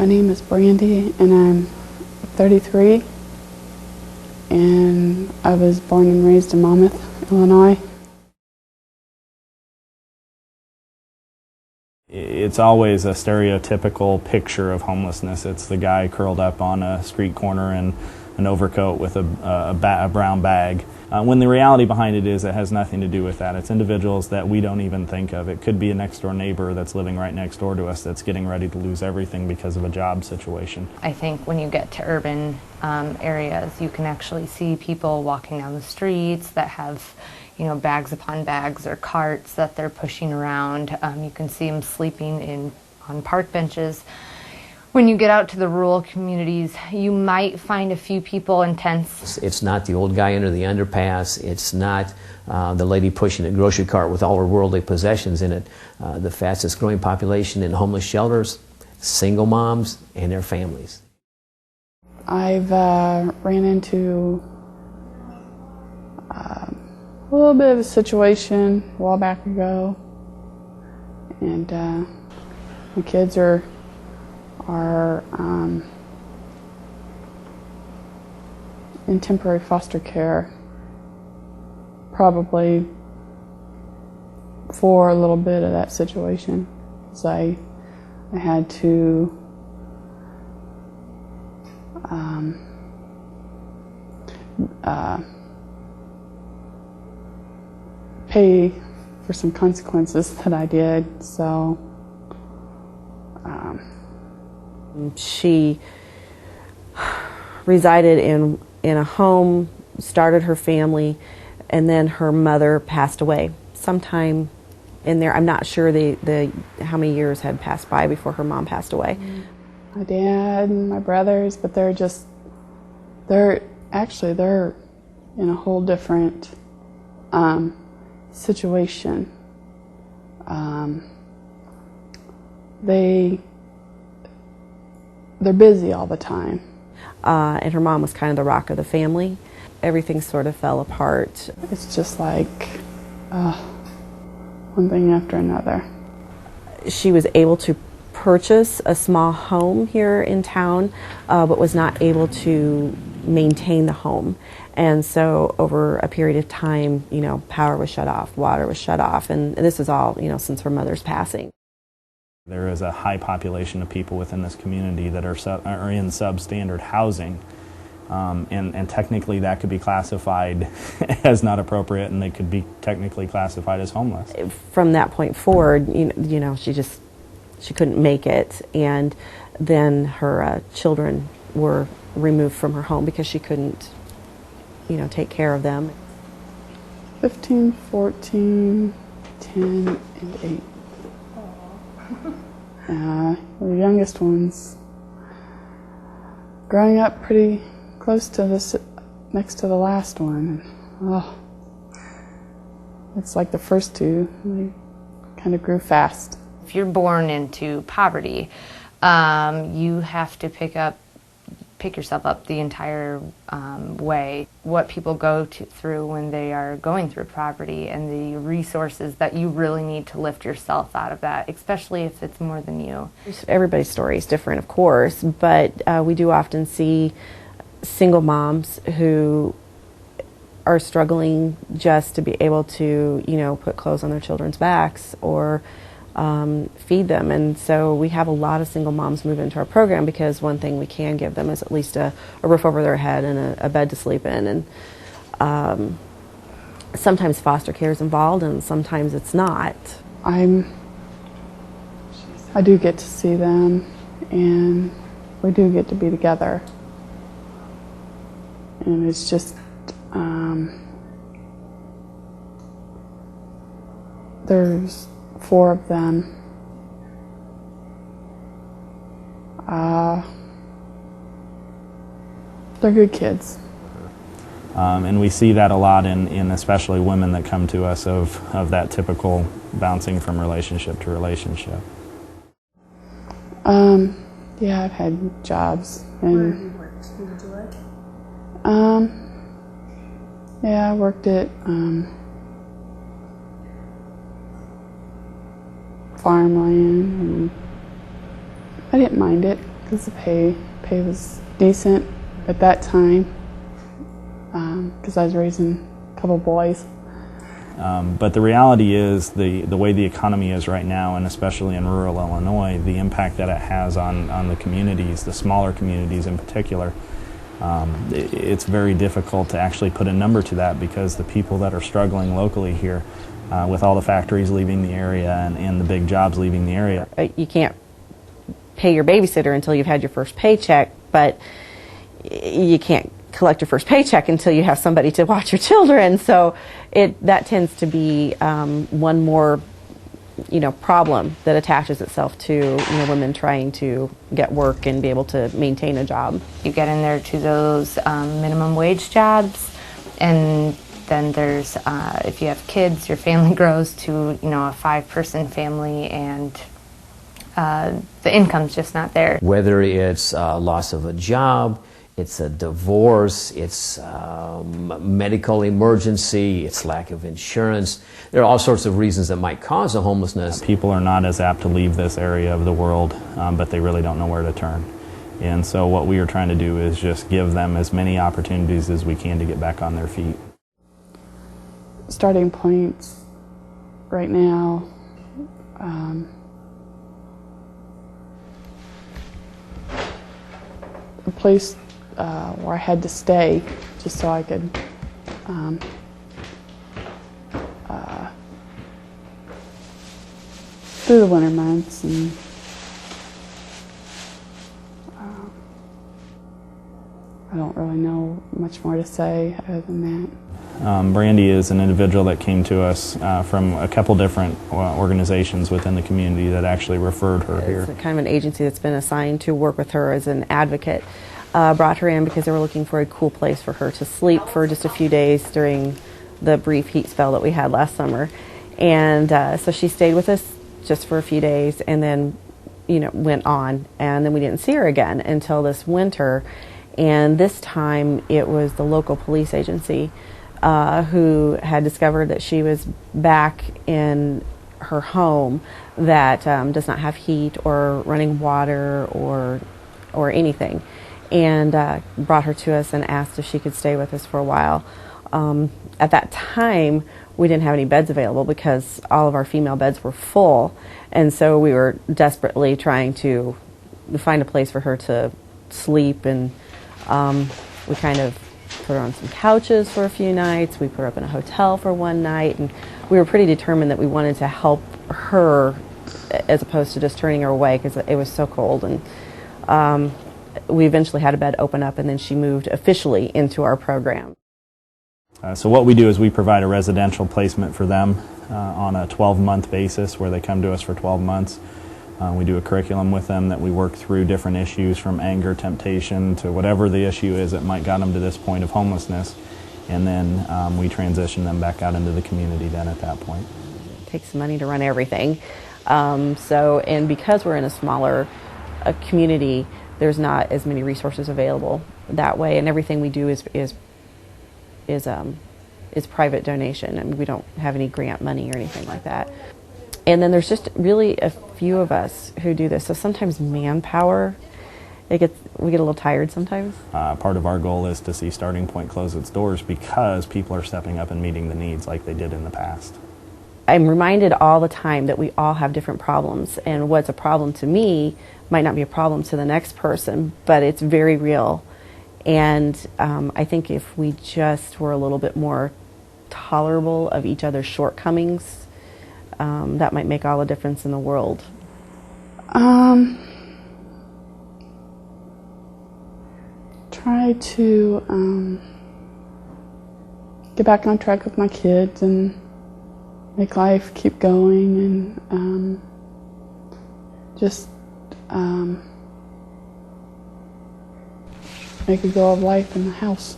My name is Brandy, and I'm 33, and I was born and raised in Monmouth, Illinois. It's always a stereotypical picture of homelessness. It's the guy curled up on a street corner in an overcoat with a brown bag. When the reality behind it is it has nothing to do with that. It's individuals that we don't even think of. It could be a next door neighbor that's living right next door to us that's getting ready to lose everything because of a job situation. I think when you get to urban areas, you can actually see people walking down the streets that have, you know, bags upon bags or carts that they're pushing around. You can see them sleeping on park benches. When you get out to the rural communities, you might find a few people in tents. It's not the old guy under the underpass. It's not the lady pushing a grocery cart with all her worldly possessions in it. The fastest growing population in homeless shelters, single moms and their families. I've ran into a little bit of a situation a while back ago, and my kids are in temporary foster care, probably for a little bit of that situation, because I had to pay for some consequences that I did, so she resided in a home, started her family, and then her mother passed away sometime in there. I'm not sure how many years had passed by before her mom passed away. My dad and my brothers, but they're in a whole different situation. They're busy all the time. And her mom was kind of the rock of the family. Everything sort of fell apart. It's just like one thing after another. She was able to purchase a small home here in town, but was not able to maintain the home. And so over a period of time, you know, power was shut off, water was shut off, and this is all, you know, since her mother's passing. There is a high population of people within this community that are in substandard housing, and technically that could be classified as not appropriate, and they could be technically classified as homeless. From that point forward, you know, she couldn't make it, and then her children were removed from her home because she couldn't, you know, take care of them. 15, 14, 10, and 8. The youngest one's growing up pretty close to this, next to the last one. Oh, it's like the first two, they kind of grew fast. If you're born into poverty, you have to pick yourself up the entire way. What people go through when they are going through poverty, and the resources that you really need to lift yourself out of that, especially if it's more than you. Everybody's story is different, of course, but we do often see single moms who are struggling just to be able to, you know, put clothes on their children's backs or feed them. And so we have a lot of single moms move into our program because one thing we can give them is at least a roof over their head and a bed to sleep in. And sometimes foster care is involved and sometimes it's not. I do get to see them, and we do get to be together. And it's just, there's 4 of them. They're good kids. And we see that a lot in especially women that come to us of that typical bouncing from relationship to relationship. Yeah, I've had jobs. And, where have you worked? Who did you like? Yeah, I worked at farmland, and I didn't mind it because the pay was decent at that time, because I was raising a couple boys. But the reality is the way the economy is right now, and especially in rural Illinois, the impact that it has on the communities, the smaller communities in particular, it's very difficult to actually put a number to that, because the people that are struggling locally here, with all the factories leaving the area and the big jobs leaving the area. You can't pay your babysitter until you've had your first paycheck, but you can't collect your first paycheck until you have somebody to watch your children. So that tends to be one more, problem that attaches itself to women trying to get work and be able to maintain a job. You get in there to those minimum wage jobs, and then there's if you have kids, your family grows to a 5-person family, and the income's just not there. Whether it's loss of a job, it's a divorce, it's medical emergency, it's lack of insurance. There are all sorts of reasons that might cause a homelessness. People are not as apt to leave this area of the world, but they really don't know where to turn. And so what we are trying to do is just give them as many opportunities as we can to get back on their feet. Starting points right now, a place where I had to stay just so I could through the winter months, and I don't really know much more to say other than that. Brandy is an individual that came to us from a couple different organizations within the community that actually referred her here. It's kind of an agency that's been assigned to work with her as an advocate. Brought her in because they were looking for a cool place for her to sleep for just a few days during the brief heat spell that we had last summer. And so she stayed with us just for a few days, and then went on, and then we didn't see her again until this winter. And this time it was the local police agency who had discovered that she was back in her home that does not have heat or running water or anything, and brought her to us and asked if she could stay with us for a while. At that time, we didn't have any beds available because all of our female beds were full, and so we were desperately trying to find a place for her to sleep, and we kind of put her on some couches for a few nights. We put her up in a hotel for one night, and we were pretty determined that we wanted to help her as opposed to just turning her away because it was so cold. And we eventually had a bed open up, and then she moved officially into our program. So what we do is we provide a residential placement for them on a 12-month basis, where they come to us for 12 months. We do a curriculum with them that we work through different issues, from anger, temptation, to whatever the issue is that might got them to this point of homelessness. And then we transition them back out into the community then at that point. It takes money to run everything. And because we're in a smaller community, there's not as many resources available that way, and everything we do is private donation. I mean, we don't have any grant money or anything like that. And then there's just really a few of us who do this. So sometimes manpower, we get a little tired sometimes. Part of our goal is to see Starting Point close its doors because people are stepping up and meeting the needs like they did in the past. I'm reminded all the time that we all have different problems, and what's a problem to me might not be a problem to the next person, but it's very real. And I think if we just were a little bit more tolerable of each other's shortcomings, that might make all the difference in the world. Try to get back on track with my kids and make life keep going, and just make a go of life in the house.